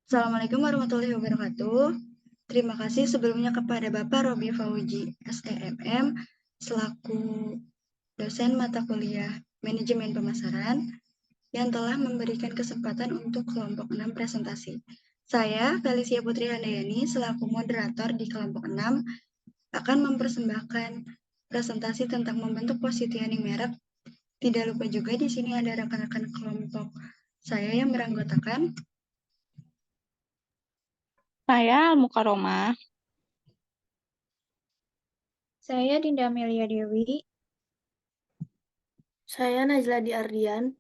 Assalamualaikum warahmatullahi wabarakatuh. Terima kasih sebelumnya kepada Bapak Robi Fauji, SEMM, selaku dosen mata kuliah Manajemen Pemasaran, yang telah memberikan kesempatan untuk kelompok 6 presentasi. Saya, Felicia Putri Handayani, selaku moderator di kelompok 6, akan mempersembahkan presentasi tentang membentuk positioning merek. Tidak lupa juga di sini ada rekan-rekan kelompok saya yang beranggotakan Saya Al-Mukaromah. Saya Dinda Amelia Dewi. Saya Najla Di Ardian.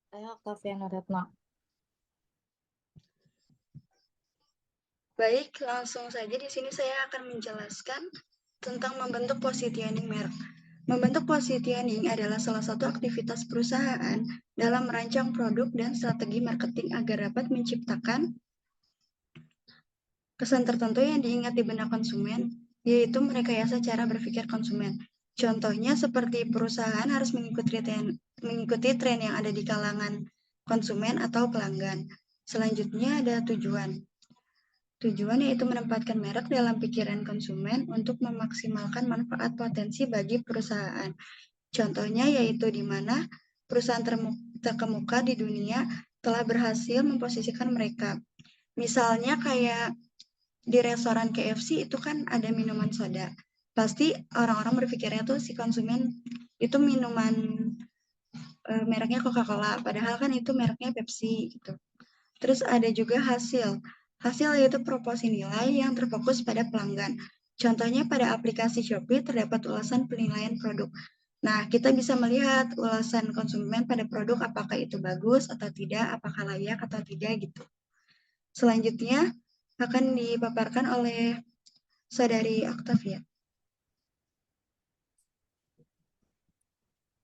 Saya Octaviana Retno. Baik, langsung saja di sini saya akan menjelaskan tentang membentuk positioning merek. Membentuk positioning adalah salah satu aktivitas perusahaan dalam merancang produk dan strategi marketing agar dapat menciptakan kesan tertentu yang diingat di benak konsumen, yaitu merekayasa cara berpikir konsumen. Contohnya seperti perusahaan harus mengikuti tren yang ada di kalangan konsumen atau pelanggan. Selanjutnya ada tujuan. Tujuan yaitu menempatkan merek dalam pikiran konsumen untuk memaksimalkan manfaat potensi bagi perusahaan. Contohnya yaitu di mana perusahaan terkemuka di dunia telah berhasil memposisikan mereka. Misalnya kayak di restoran KFC itu kan ada minuman soda. Pasti orang-orang berpikirnya tuh si konsumen itu minuman mereknya Coca-Cola, padahal kan itu mereknya Pepsi gitu. Terus ada juga hasil. Hasil yaitu proporsi nilai yang terfokus pada pelanggan. Contohnya pada aplikasi Shopee terdapat ulasan penilaian produk. Nah, kita bisa melihat ulasan konsumen pada produk apakah itu bagus atau tidak, apakah layak atau tidak gitu. Selanjutnya akan dipaparkan oleh Saudari Octavia.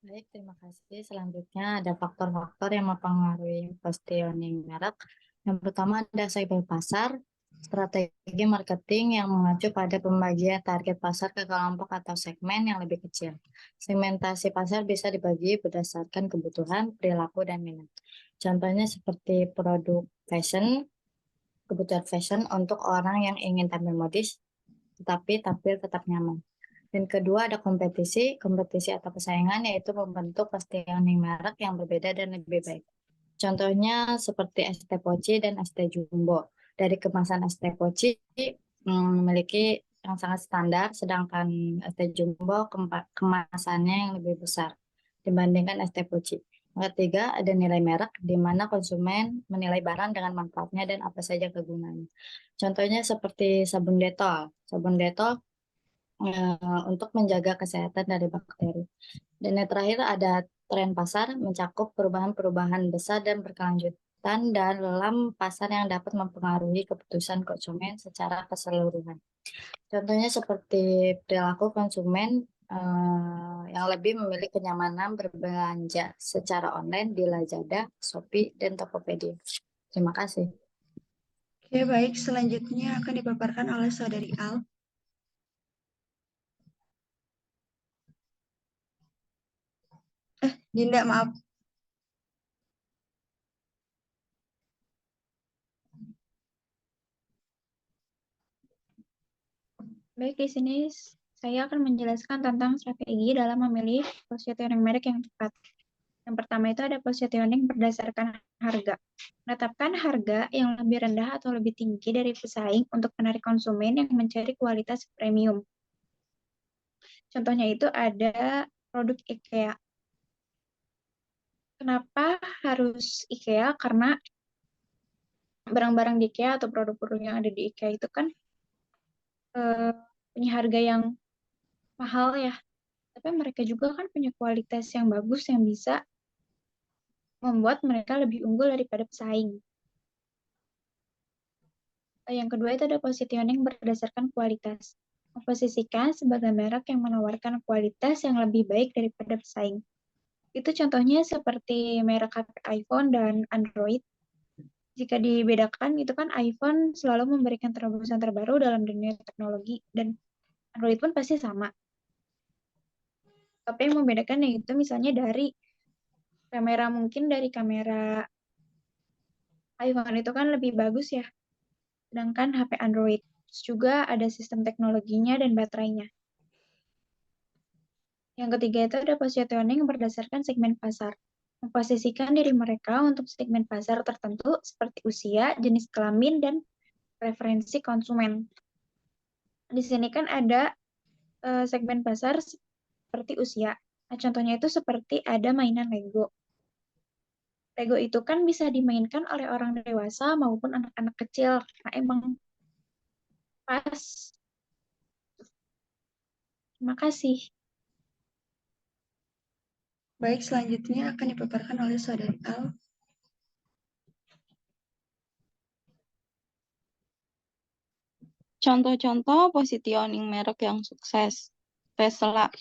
Baik, terima kasih. Selanjutnya ada faktor-faktor yang mempengaruhi positioning merek. Yang pertama ada segmen pasar, strategi marketing yang mengacu pada pembagian target pasar ke kelompok atau segmen yang lebih kecil. Segmentasi pasar bisa dibagi berdasarkan kebutuhan, perilaku, dan minat. Contohnya seperti produk fashion, kebutuhan fashion untuk orang yang ingin tampil modis, tetapi tampil tetap nyaman. Dan kedua ada kompetisi atau persaingan yaitu membentuk positioning merek yang berbeda dan lebih baik. Contohnya seperti ST Poci dan ST Jumbo. Dari kemasan ST Poci memiliki yang sangat standar, sedangkan ST Jumbo kemasannya yang lebih besar dibandingkan ST Poci. Yang ketiga ada nilai merek, di mana konsumen menilai barang dengan manfaatnya dan apa saja kegunaannya. Contohnya seperti sabun Dettol. Sabun Dettol untuk menjaga kesehatan dari bakteri. Dan yang terakhir ada tren pasar mencakup perubahan-perubahan besar dan berkelanjutan dalam pasar yang dapat mempengaruhi keputusan konsumen secara keseluruhan. Contohnya seperti perilaku konsumen yang lebih memilih kenyamanan berbelanja secara online di Lazada, Shopee, dan Tokopedia. Terima kasih. Oke, baik. Selanjutnya akan dipaparkan oleh Saudari Al. Dinda, maaf. Baik, di sini saya akan menjelaskan tentang strategi dalam memilih positioning merek yang tepat. Yang pertama itu ada positioning berdasarkan harga. Menetapkan harga yang lebih rendah atau lebih tinggi dari pesaing untuk menarik konsumen yang mencari kualitas premium. Contohnya itu ada produk IKEA. Kenapa harus IKEA? Karena barang-barang di IKEA atau produk-produk yang ada di IKEA itu kan punya harga yang mahal ya. Tapi mereka juga kan punya kualitas yang bagus yang bisa membuat mereka lebih unggul daripada pesaing. Yang kedua itu ada positioning berdasarkan kualitas. Memposisikan sebagai merek yang menawarkan kualitas yang lebih baik daripada pesaing. Itu contohnya seperti merek HP iPhone dan Android. Jika dibedakan, itu kan iPhone selalu memberikan terobosan terbaru dalam dunia teknologi, dan Android pun pasti sama. Tapi yang membedakan yaitu misalnya dari Kamera mungkin dari kamera iPhone itu kan lebih bagus ya, sedangkan HP Android. Terus juga ada sistem teknologinya dan baterainya. Yang ketiga itu ada positioning berdasarkan segmen pasar. Memposisikan diri mereka untuk segmen pasar tertentu seperti usia, jenis kelamin, dan preferensi konsumen. Di sini kan ada segmen pasar seperti usia. Nah, contohnya itu seperti ada mainan Lego. Lego itu kan bisa dimainkan oleh orang dewasa maupun anak-anak kecil. Nah, emang pas. Terima kasih. Baik, selanjutnya akan dipaparkan oleh Saudari Al. Contoh-contoh positioning merek yang sukses. Tesla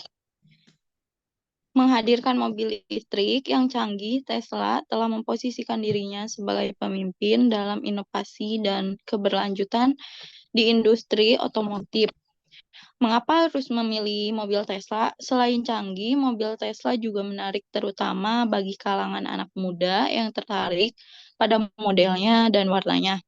menghadirkan mobil listrik yang canggih. Tesla telah memposisikan dirinya sebagai pemimpin dalam inovasi dan keberlanjutan di industri otomotif. Mengapa harus memilih mobil Tesla? Selain canggih, mobil Tesla juga menarik terutama bagi kalangan anak muda yang tertarik pada modelnya dan warnanya.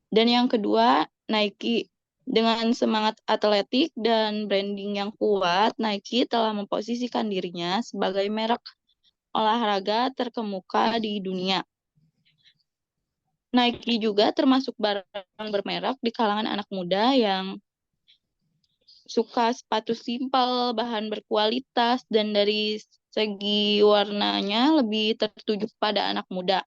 Dan yang kedua, Nike. Dengan semangat atletik dan branding yang kuat, Nike telah memposisikan dirinya sebagai merek olahraga terkemuka di dunia. Nike juga termasuk barang bermerek di kalangan anak muda yang suka sepatu simpel, bahan berkualitas, dan dari segi warnanya lebih tertuju pada anak muda.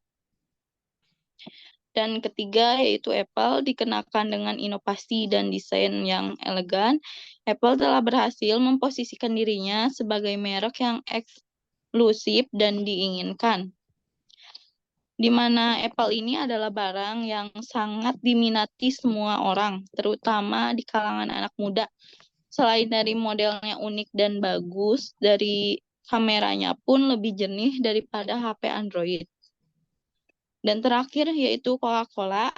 Dan ketiga yaitu Apple, dikenakan dengan inovasi dan desain yang elegan. Apple telah berhasil memposisikan dirinya sebagai merek yang eksklusif dan diinginkan, di mana Apple ini adalah barang yang sangat diminati semua orang, terutama di kalangan anak muda. Selain dari modelnya unik dan bagus, dari kameranya pun lebih jernih daripada HP Android. Dan terakhir yaitu Coca-Cola.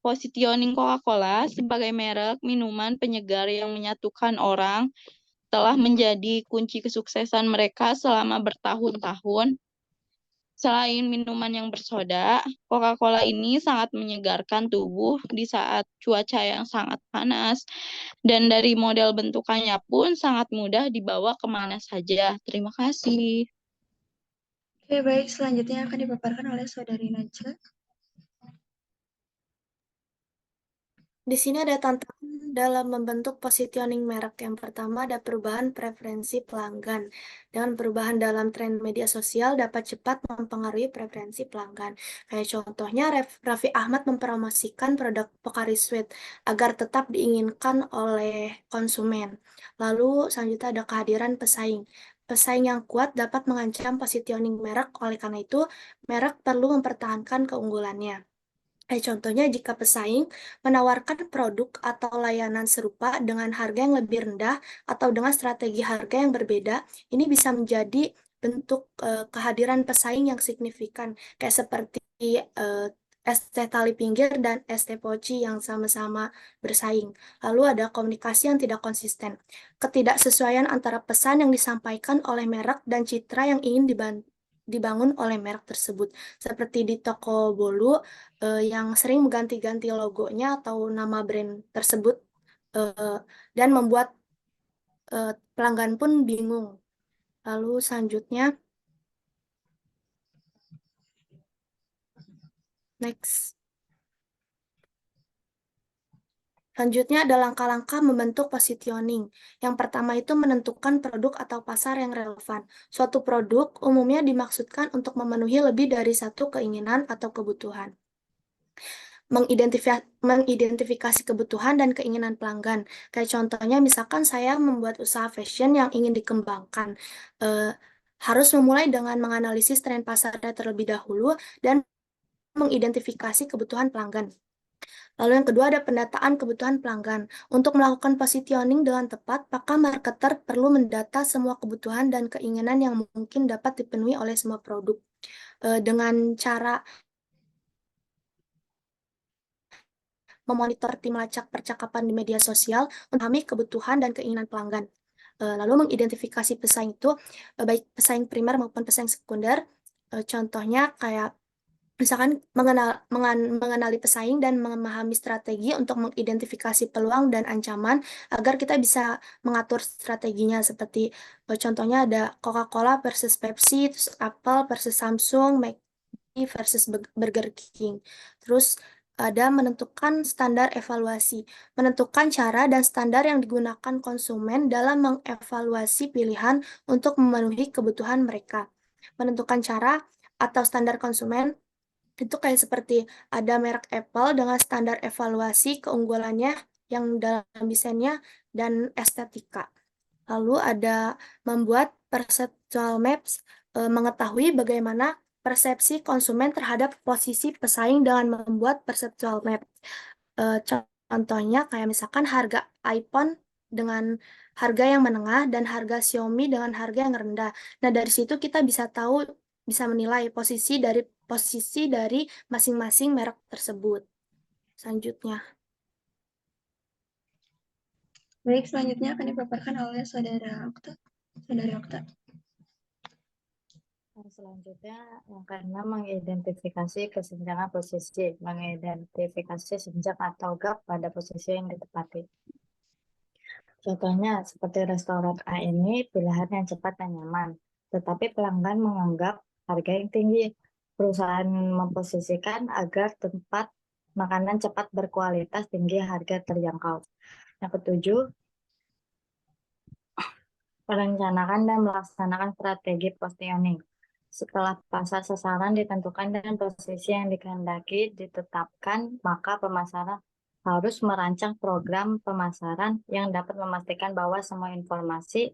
Positioning Coca-Cola sebagai merek minuman penyegar yang menyatukan orang telah menjadi kunci kesuksesan mereka selama bertahun-tahun. Selain minuman yang bersoda, Coca-Cola ini sangat menyegarkan tubuh di saat cuaca yang sangat panas. Dan dari model bentukannya pun sangat mudah dibawa kemana saja. Terima kasih. Oke, baik. Selanjutnya akan dipaparkan oleh Saudari Najla. Di sini ada tantangan dalam membentuk positioning merek. Yang pertama ada perubahan preferensi pelanggan. Dengan perubahan dalam tren media sosial dapat cepat mempengaruhi preferensi pelanggan. Kayak contohnya Raffi Ahmad mempromosikan produk Pocari Sweat agar tetap diinginkan oleh konsumen. Lalu selanjutnya ada kehadiran pesaing. Pesaing yang kuat dapat mengancam positioning merek, oleh karena itu merek perlu mempertahankan keunggulannya. Contohnya jika pesaing menawarkan produk atau layanan serupa dengan harga yang lebih rendah atau dengan strategi harga yang berbeda, ini bisa menjadi bentuk kehadiran pesaing yang signifikan, kayak seperti ST Tali Pinggir dan ST Poci yang sama-sama bersaing. Lalu ada komunikasi yang tidak konsisten. Ketidaksesuaian antara pesan yang disampaikan oleh merek dan citra yang ingin dibangun oleh merek tersebut. Seperti di toko bolu yang sering mengganti-ganti logonya atau nama brand tersebut dan membuat pelanggan pun bingung. Lalu selanjutnya, next. Selanjutnya ada langkah-langkah membentuk positioning. Yang pertama itu menentukan produk atau pasar yang relevan. Suatu produk umumnya dimaksudkan untuk memenuhi lebih dari satu keinginan atau kebutuhan. Mengidentifikasi kebutuhan dan keinginan pelanggan. Kayak contohnya misalkan saya membuat usaha fashion yang ingin dikembangkan. Harus memulai dengan menganalisis tren pasarnya terlebih dahulu dan mengidentifikasi kebutuhan pelanggan. Lalu yang kedua ada pendataan kebutuhan pelanggan. Untuk melakukan positioning dengan tepat, maka marketer perlu mendata semua kebutuhan dan keinginan yang mungkin dapat dipenuhi oleh semua produk. Dengan cara memonitor tim lacak percakapan di media sosial untuk memahami kebutuhan dan keinginan pelanggan. Lalu mengidentifikasi pesaing itu baik pesaing primer maupun pesaing sekunder. Contohnya kayak misalkan mengenali pesaing dan memahami strategi untuk mengidentifikasi peluang dan ancaman agar kita bisa mengatur strateginya, seperti contohnya ada Coca-Cola versus Pepsi, terus Apple versus Samsung, McD versus Burger King. Terus ada menentukan standar evaluasi, menentukan cara dan standar yang digunakan konsumen dalam mengevaluasi pilihan untuk memenuhi kebutuhan mereka. Menentukan cara atau standar konsumen itu kayak seperti ada merek Apple dengan standar evaluasi keunggulannya yang dalam desainnya dan estetika. Lalu ada membuat perceptual maps, mengetahui bagaimana persepsi konsumen terhadap posisi pesaing dengan membuat perceptual map. Contohnya kayak misalkan harga iPhone dengan harga yang menengah dan harga Xiaomi dengan harga yang rendah. Nah, dari situ kita bisa tahu, bisa menilai posisi dari masing-masing merek tersebut. Selanjutnya. Baik, selanjutnya akan dipaparkan oleh Saudara Okta. Saudari Okta. Selanjutnya, yang keenam, mengidentifikasi kesenjangan posisi, mengidentifikasi senjang atau gap pada posisi yang ditepati. Contohnya, seperti restoran A ini pilihan yang cepat dan nyaman, tetapi pelanggan menganggap harga yang tinggi. Perusahaan memposisikan agar tempat makanan cepat berkualitas tinggi, harga terjangkau. Yang ketujuh, merencanakan dan melaksanakan strategi positioning. Setelah pasar sasaran ditentukan dan posisi yang dikehendaki ditetapkan, maka pemasaran harus merancang program pemasaran yang dapat memastikan bahwa semua informasi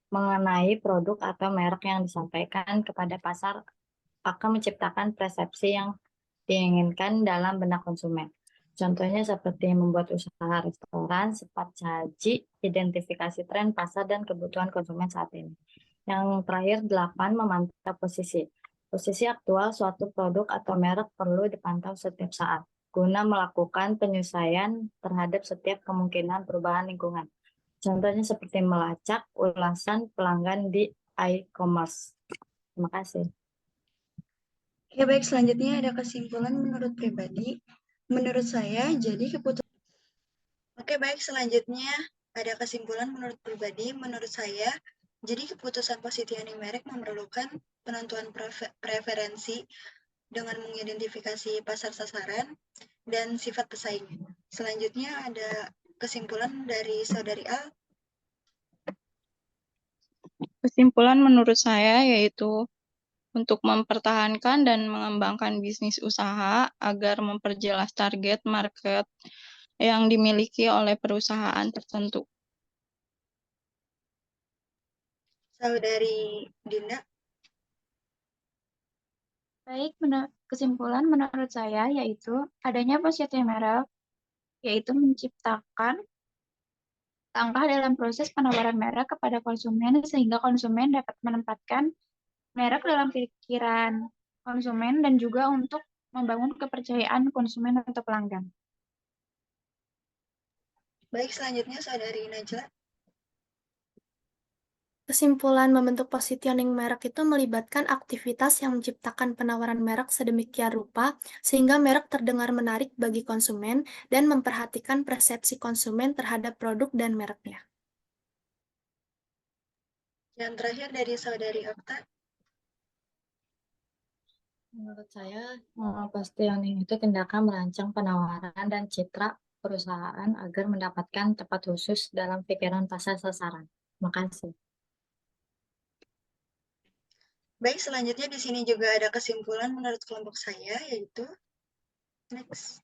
mengenai produk atau merek yang disampaikan kepada pasar akan menciptakan persepsi yang diinginkan dalam benak konsumen. Contohnya seperti membuat usaha restoran, cepat saji, identifikasi tren pasar dan kebutuhan konsumen saat ini. Yang terakhir, 8, memantau posisi. Posisi aktual suatu produk atau merek perlu dipantau setiap saat, guna melakukan penyesuaian terhadap setiap kemungkinan perubahan lingkungan. Contohnya seperti melacak ulasan pelanggan di e-commerce. Terima kasih. Oke, baik, selanjutnya ada kesimpulan menurut pribadi. Menurut saya, jadi keputusan. Oke, baik, selanjutnya ada kesimpulan menurut pribadi. Menurut saya, jadi keputusan positioning merek memerlukan penentuan preferensi dengan mengidentifikasi pasar sasaran dan sifat pesaing. Selanjutnya ada kesimpulan dari Saudari A. Kesimpulan menurut saya yaitu untuk mempertahankan dan mengembangkan bisnis usaha agar memperjelas target market yang dimiliki oleh perusahaan tertentu. Saudari Dinda. Baik, kesimpulan menurut saya yaitu adanya positioning merek, yaitu menciptakan langkah dalam proses penawaran merek kepada konsumen sehingga konsumen dapat menempatkan merek dalam pikiran konsumen dan juga untuk membangun kepercayaan konsumen atau pelanggan. Baik, selanjutnya Saudari Najla. Kesimpulan membentuk positioning merek itu melibatkan aktivitas yang menciptakan penawaran merek sedemikian rupa sehingga merek terdengar menarik bagi konsumen dan memperhatikan persepsi konsumen terhadap produk dan mereknya. Yang terakhir dari Saudari Okta. Menurut saya, positioning itu tindakan merancang penawaran dan citra perusahaan agar mendapatkan tempat khusus dalam pikiran pasar sasaran. Terima kasih. Baik, selanjutnya di sini juga ada kesimpulan menurut kelompok saya, yaitu next.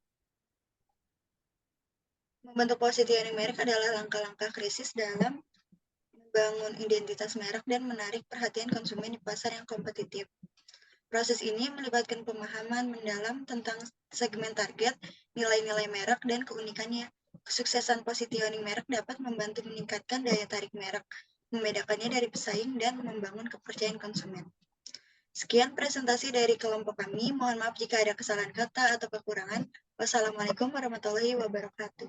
Membentuk positioning merek adalah langkah-langkah krisis dalam membangun identitas merek dan menarik perhatian konsumen di pasar yang kompetitif. Proses ini melibatkan pemahaman mendalam tentang segmen target, nilai-nilai merek, dan keunikannya. Kesuksesan positioning merek dapat membantu meningkatkan daya tarik merek, membedakannya dari pesaing, dan membangun kepercayaan konsumen. Sekian presentasi dari kelompok kami. Mohon maaf jika ada kesalahan kata atau kekurangan. Wassalamualaikum warahmatullahi wabarakatuh.